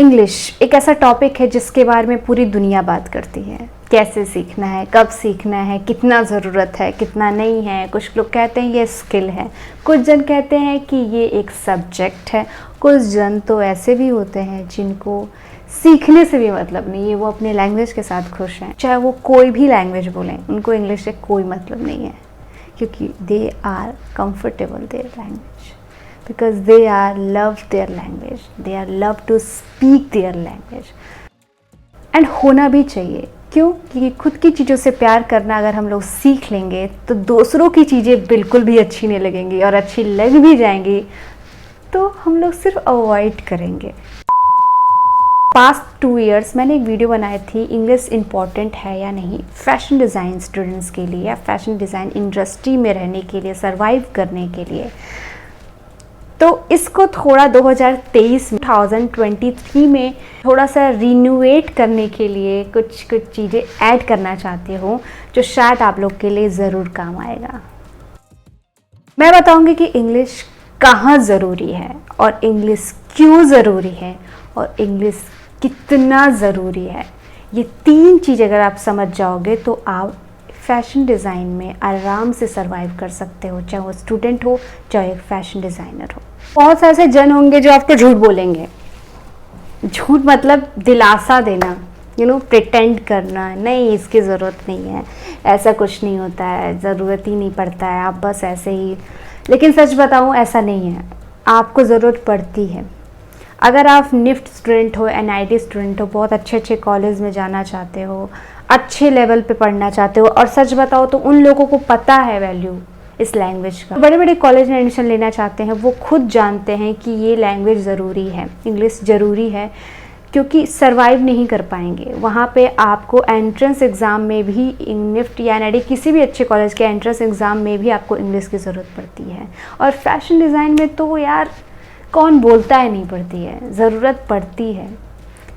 English एक ऐसा topic है जिसके बारे में पूरी दुनिया बात करती है। कैसे सीखना है, कब सीखना है, कितना ज़रूरत है, कितना नहीं है। कुछ लोग कहते हैं ये स्किल है, कुछ जन कहते हैं कि ये एक सब्जेक्ट है, कुछ जन तो ऐसे भी होते हैं जिनको सीखने से भी मतलब नहीं है, वो अपने लैंग्वेज के साथ खुश हैं। चाहे वो कोई भी लैंग्वेज बोलें, उनको इंग्लिश से कोई मतलब नहीं है, क्योंकि they are comfortable their language, because they are love their language, they are love to speak their language, and होना भी चाहिए। क्यों? क्योंकि खुद की चीज़ों से प्यार करना अगर हम लोग सीख लेंगे तो दूसरों की चीज़ें बिल्कुल भी अच्छी नहीं लगेंगी, और अच्छी लग भी जाएंगी तो हम लोग सिर्फ अवॉइड करेंगे। पास्ट 2 years मैंने एक वीडियो बनाई थी, इंग्लिश इम्पॉर्टेंट है या नहीं, फैशन डिज़ाइन स्टूडेंट्स के लिए या फैशन डिज़ाइन इंडस्ट्री में रहने के लिए, सर्वाइव करने के लिए। तो इसको थोड़ा 2023 में थोड़ा सा रिन्यूएट करने के लिए कुछ चीज़ें ऐड करना चाहती हूँ जो शायद आप लोग के लिए ज़रूर काम आएगा। मैं बताऊँगी कि इंग्लिश कहाँ ज़रूरी है, और इंग्लिश क्यों ज़रूरी है, और इंग्लिश कितना ज़रूरी है। ये 3 चीज़ अगर आप समझ जाओगे तो आप फैशन डिज़ाइन में आराम से सर्वाइव कर सकते हो, चाहे वो स्टूडेंट हो, चाहे एक फैशन डिज़ाइनर हो। बहुत से ऐसे जन होंगे जो आपको झूठ बोलेंगे। झूठ मतलब दिलासा देना, प्रिटेंड करना, नहीं इसकी ज़रूरत नहीं है, ऐसा कुछ नहीं होता है, ज़रूरत ही नहीं पड़ता है, आप बस ऐसे ही। लेकिन सच बताऊँ, ऐसा नहीं है, आपको ज़रूरत पड़ती है। अगर आप निफ्ट स्टूडेंट हो, NIT स्टूडेंट हो, बहुत अच्छे कॉलेज में जाना चाहते हो, अच्छे लेवल पे पढ़ना चाहते हो, और सच बताओ तो उन लोगों को पता है वैल्यू इस लैंग्वेज का। बड़े बड़े कॉलेज में एडमिशन लेना चाहते हैं, वो खुद जानते हैं कि ये लैंग्वेज ज़रूरी है, इंग्लिश ज़रूरी है, क्योंकि सरवाइव नहीं कर पाएंगे। वहाँ पे आपको एंट्रेंस एग्ज़ाम में भी, निफ्ट या NIT किसी भी अच्छे कॉलेज के एंट्रेंस एग्ज़ाम में भी आपको इंग्लिश की ज़रूरत पड़ती है। और फैशन डिज़ाइन में तो यार कौन बोलता है नहीं पड़ती है, ज़रूरत पड़ती है।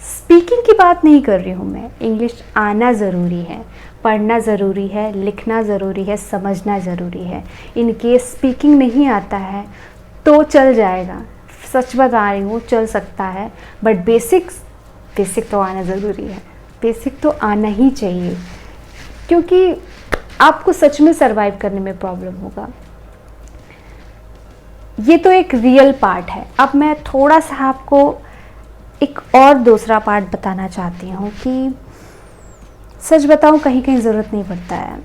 स्पीकिंग की बात नहीं कर रही हूँ मैं, इंग्लिश आना ज़रूरी है, पढ़ना ज़रूरी है, लिखना ज़रूरी है, समझना ज़रूरी है। इन केस स्पीकिंग नहीं आता है तो चल जाएगा, सच बता रही हूँ, चल सकता है, बट बेसिक तो आना ज़रूरी है, बेसिक तो आना ही चाहिए, क्योंकि आपको सच में सर्वाइव करने में प्रॉब्लम होगा। ये तो एक रियल पार्ट है। अब मैं थोड़ा सा आपको एक और दूसरा पार्ट बताना चाहती हूँ कि सच बताऊँ, कहीं कहीं ज़रूरत नहीं पड़ता है।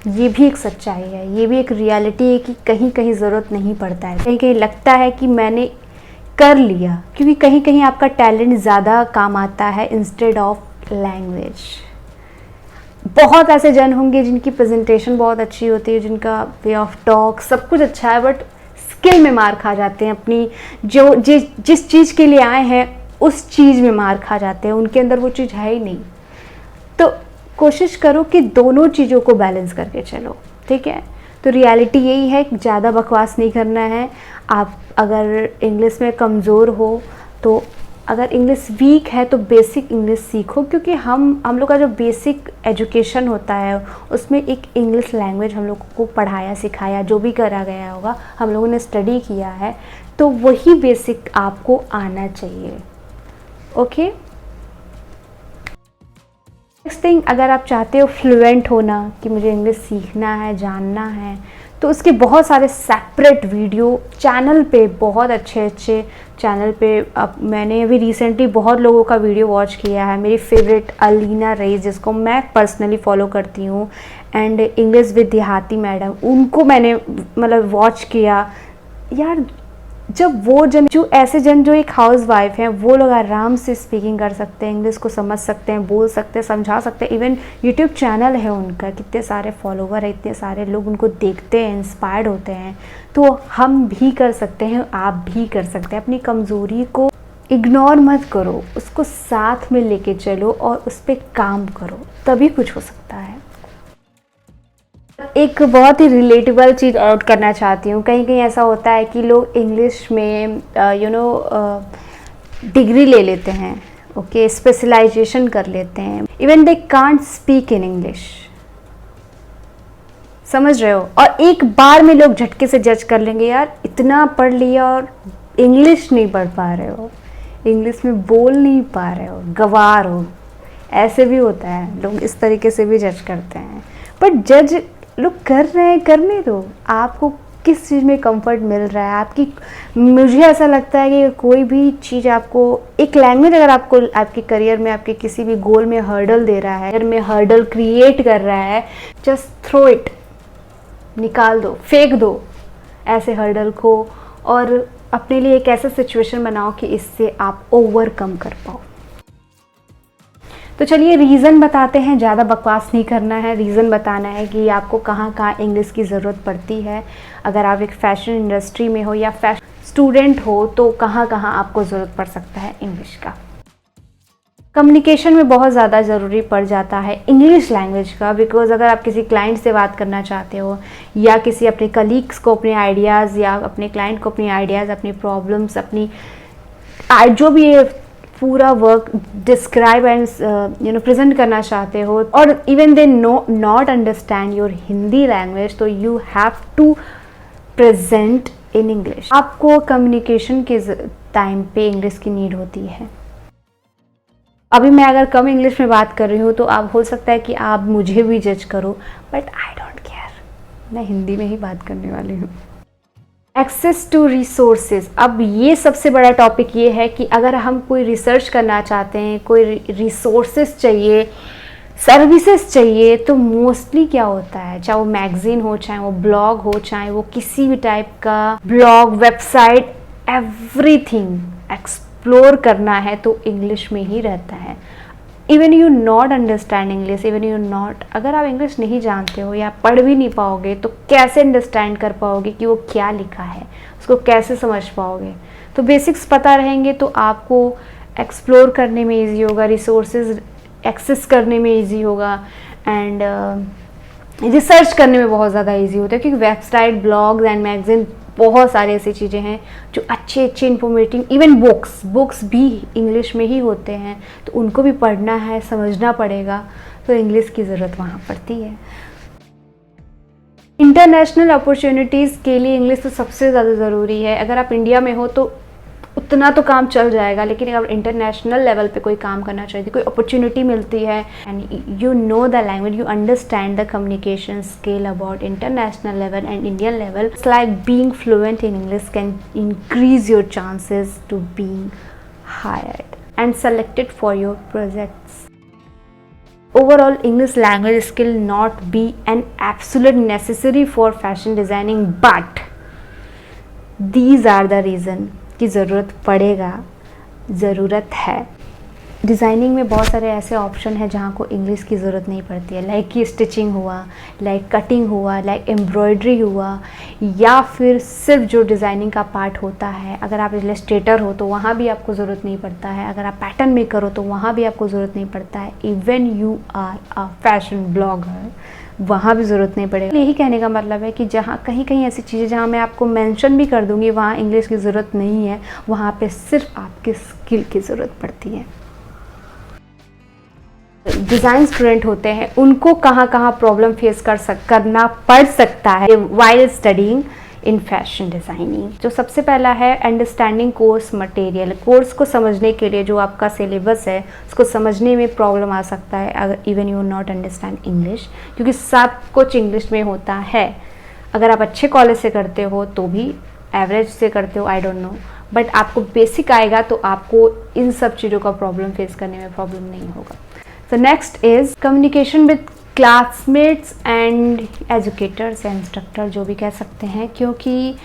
ये भी एक सच्चाई है, ये भी एक रियलिटी है कि कहीं कहीं ज़रूरत नहीं पड़ता है। कहीं कहीं लगता है कि मैंने कर लिया, क्योंकि कहीं कहीं आपका टैलेंट ज़्यादा काम आता है इंस्टेड ऑफ लैंग्वेज। बहुत ऐसे जन होंगे जिनकी प्रेजेंटेशन बहुत अच्छी होती है, जिनका वे ऑफ टॉक सब कुछ अच्छा है, बट स्किल में मार खा जाते हैं। अपनी जिस चीज़ के लिए आए हैं उस चीज़ में मार खा जाते हैं, उनके अंदर वो चीज़ है ही नहीं। तो कोशिश करो कि दोनों चीज़ों को बैलेंस करके चलो, ठीक है। तो रियलिटी यही है कि ज़्यादा बकवास नहीं करना है। आप अगर इंग्लिश में कमज़ोर हो, तो अगर इंग्लिश वीक है तो बेसिक इंग्लिश सीखो, क्योंकि हम लोग का जो बेसिक एजुकेशन होता है उसमें एक इंग्लिश लैंग्वेज हम लोगों को पढ़ाया सिखाया, जो भी करा गया होगा, हम लोगों ने स्टडी किया है, तो वही बेसिक आपको आना चाहिए। ओके। नेक्स्ट थिंग, अगर आप चाहते हो फ्लुएंट होना, कि मुझे इंग्लिश सीखना है, जानना है, तो उसके बहुत सारे सेपरेट वीडियो चैनल पे, बहुत अच्छे चैनल पे। अब मैंने अभी रिसेंटली बहुत लोगों का वीडियो वॉच किया है। मेरी फेवरेट अलीना रईस, जिसको मैं पर्सनली फॉलो करती हूँ, एंड इंग्लिश विद देहाती मैडम, उनको मैंने मतलब वॉच किया। यार, जब वो जन जो ऐसे जन जो एक हाउस वाइफ हैं, वो लोग आराम से स्पीकिंग कर सकते हैं, इंग्लिश को समझ सकते हैं, बोल सकते हैं, समझा सकते हैं। इवन यूट्यूब चैनल है उनका, कितने सारे फॉलोवर है, इतने सारे लोग उनको देखते हैं, इंस्पायर्ड होते हैं। तो हम भी कर सकते हैं, आप भी कर सकते हैं। अपनी कमज़ोरी को इग्नोर मत करो, उसको साथ में लेके चलो और उस पर काम करो, तभी कुछ हो सकता है। एक बहुत ही रिलेटेबल चीज़ ऐड करना चाहती हूँ। कहीं कहीं ऐसा होता है कि लोग इंग्लिश में डिग्री ले लेते हैं, ओके, स्पेशलाइजेशन कर लेते हैं, even they can't speak in English, समझ रहे हो। और एक बार में लोग झटके से जज कर लेंगे, यार इतना पढ़ लिया और इंग्लिश नहीं पढ़ पा रहे हो, इंग्लिश में बोल नहीं पा रहे हो, गँवार हो, ऐसे भी होता है, लोग इस तरीके से भी जज करते हैं। बट जज लोग कर रहे हैं, करने दो। आपको किस चीज़ में कंफर्ट मिल रहा है आपकी, मुझे ऐसा लगता है कि कोई भी चीज़ आपको, एक लैंग्वेज अगर आपको आपके करियर में, आपके किसी भी गोल में हर्डल दे रहा है, में हर्डल क्रिएट कर रहा है, जस्ट थ्रो इट, निकाल दो, फेंक दो ऐसे हर्डल को, और अपने लिए एक ऐसा सिचुएशन बनाओ कि इससे आप ओवरकम कर पाओ। तो चलिए रीज़न बताते हैं, ज़्यादा बकवास नहीं करना है, रीज़न बताना है कि आपको कहाँ कहाँ इंग्लिश की ज़रूरत पड़ती है। अगर आप एक फ़ैशन इंडस्ट्री में हो या फैशन स्टूडेंट हो तो कहाँ कहाँ आपको ज़रूरत पड़ सकता है इंग्लिश का। कम्युनिकेशन में बहुत ज़्यादा ज़रूरी पड़ जाता है इंग्लिश लैंग्वेज का, बिकॉज़ अगर आप किसी क्लाइंट से बात करना चाहते हो या किसी अपने कलीग्स को अपने आइडियाज़, या अपने क्लाइंट को अपनी आइडियाज़, अपनी प्रॉब्लम्स, अपनी जो भी ये पूरा वर्क डिस्क्राइब एंड प्रेजेंट करना चाहते हो, और even they not understand your Hindi language, तो you have to present in English. आपको कम्युनिकेशन के टाइम पे इंग्लिश की नीड होती है। अभी मैं अगर कम इंग्लिश में बात कर रही हूँ तो आप, हो सकता है कि आप मुझे भी जज करो, बट आई डोंट केयर, मैं हिंदी में ही बात करने वाली हूँ। एक्सेस टू रिसोर्सेज, अब ये सबसे बड़ा टॉपिक ये है कि अगर हम कोई रिसर्च करना चाहते हैं, कोई रिसोर्सेज चाहिए, सर्विसेज चाहिए, तो मोस्टली क्या होता है, चाहे वो मैगजीन हो, चाहे वो ब्लॉग हो, चाहे वो किसी भी टाइप का ब्लॉग, वेबसाइट, एवरीथिंग एक्सप्लोर करना है तो इंग्लिश में ही रहता है। Even you not understand English, even you not, अगर आप इंग्लिश नहीं जानते हो या पढ़ भी नहीं पाओगे तो कैसे अंडरस्टैंड कर पाओगे कि वो क्या लिखा है, उसको कैसे समझ पाओगे। तो बेसिक्स पता रहेंगे तो आपको एक्सप्लोर करने में ईजी होगा, रिसोर्सेज एक्सेस करने में ईजी होगा, एंड रिसर्च करने में बहुत ज़्यादा ईजी होता है, क्योंकि वेबसाइट, ब्लॉग्स एंड मैगजीन, बहुत सारी ऐसी चीज़ें हैं जो अच्छे इन्फॉर्मेटिव, इवन बुक्स भी इंग्लिश में ही होते हैं, तो उनको भी पढ़ना है, समझना पड़ेगा, तो इंग्लिश की ज़रूरत वहाँ पड़ती है। इंटरनेशनल अपॉर्चुनिटीज़ के लिए इंग्लिश तो सबसे ज़्यादा ज़रूरी है। अगर आप इंडिया में हो तो उतना तो काम चल जाएगा, लेकिन अगर इंटरनेशनल लेवल पे कोई काम करना चाहिए, कोई अपॉर्चुनिटी मिलती है, and you know the language, you understand the communication skill about international level and Indian level, it's like being fluent in English can increase your chances to being hired and selected for your projects. Overall, English language skill not be an absolute necessary for fashion designing, but these are the reason की ज़रूरत पड़ेगा, ज़रूरत है। Designing में बहुत सारे ऐसे option हैं जहाँ को इंग्लिश की ज़रूरत नहीं पड़ती है, लाइक कि स्टिचिंग हुआ, लाइक कटिंग हुआ, लाइक एम्ब्रॉयडरी हुआ, या फिर सिर्फ जो डिज़ाइनिंग का पार्ट होता है। अगर आप इलस्ट्रेटर हो तो वहाँ भी आपको ज़रूरत नहीं पड़ता है, अगर आप पैटर्न मेकर हो तो वहाँ भी आपको ज़रूरत नहीं पड़ता है, even you are a fashion blogger, वहाँ भी ज़रूरत नहीं पड़ेगा। यही कहने का मतलब है कि जहाँ कहीं कहीं ऐसी चीज़ें जहाँ मैं आपको मेंशन भी कर दूँगी वहाँ इंग्लिश की ज़रूरत नहीं है, वहाँ पे सिर्फ आपके स्किल की ज़रूरत पड़ती है। डिज़ाइन स्टूडेंट होते हैं, उनको कहाँ कहाँ प्रॉब्लम फेस करना पड़ सकता है while studying in fashion designing. जो सबसे पहला है अंडरस्टैंडिंग कोर्स मटेरियल। कोर्स को समझने के लिए जो आपका सिलेबस है उसको समझने में प्रॉब्लम आ सकता है अगर even you not understand English, क्योंकि सब कुछ इंग्लिश में होता है। अगर आप अच्छे कॉलेज से करते हो तो भी, एवरेज से करते हो आई डोंट नो, बट आपको बेसिक आएगा तो आपको इन सब चीज़ों का प्रॉब्लम फेस करने में प्रॉब्लम नहीं होगा। So next is communication with classmates and educators and instructor, जो भी कह सकते हैं, क्योंकि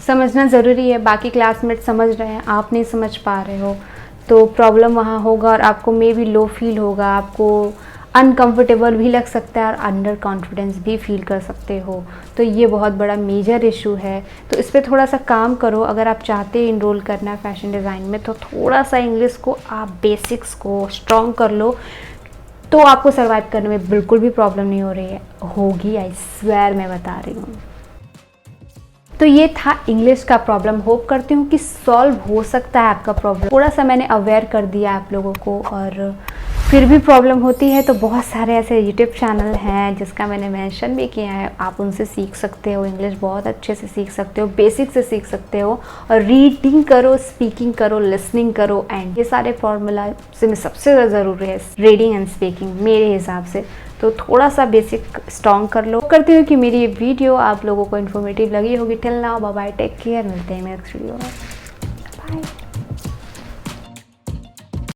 समझना ज़रूरी है। बाकी क्लासमेट समझ रहे हैं, आप नहीं समझ पा रहे हो तो प्रॉब्लम वहाँ होगा और आपको मे बी लो फील होगा, आपको अनकंफर्टेबल भी लग सकता है और अंडर कॉन्फिडेंस भी फील कर सकते हो। तो ये बहुत बड़ा मेजर इशू है, तो इस पर थोड़ा सा काम करो। अगर आप चाहते हैं इनरोल करना है फैशन डिज़ाइन में तो थोड़ा सा इंग्लिश को आप बेसिक्स को स्ट्रॉन्ग कर लो, तो आपको सर्वाइव करने में बिल्कुल भी प्रॉब्लम नहीं हो रही है, होगी, आई स्वेयर, मैं बता रही हूँ। तो ये था इंग्लिश का प्रॉब्लम। होप करती हूँ कि सॉल्व हो सकता है आपका प्रॉब्लम। थोड़ा सा मैंने अवेयर कर दिया आप लोगों को, और फिर भी प्रॉब्लम होती है तो बहुत सारे ऐसे यूट्यूब चैनल हैं जिसका मैंने मेंशन भी किया है, आप उनसे सीख सकते हो, इंग्लिश बहुत अच्छे से सीख सकते हो, बेसिक से सीख सकते हो। और रीडिंग करो, स्पीकिंग करो, लिसनिंग करो, एंड ये सारे फॉर्मूला से में सबसे ज़्यादा ज़रूरी है रीडिंग एंड स्पीकिंग मेरे हिसाब से। तो थोड़ा सा बेसिक स्ट्रॉन्ग कर लो। करती हूँ कि मेरी ये वीडियो आप लोगों को इन्फॉर्मेटिव लगी होगी। Till now bye bye, take care, मिलते हैं नेक्स्ट वीडियो में, बाय।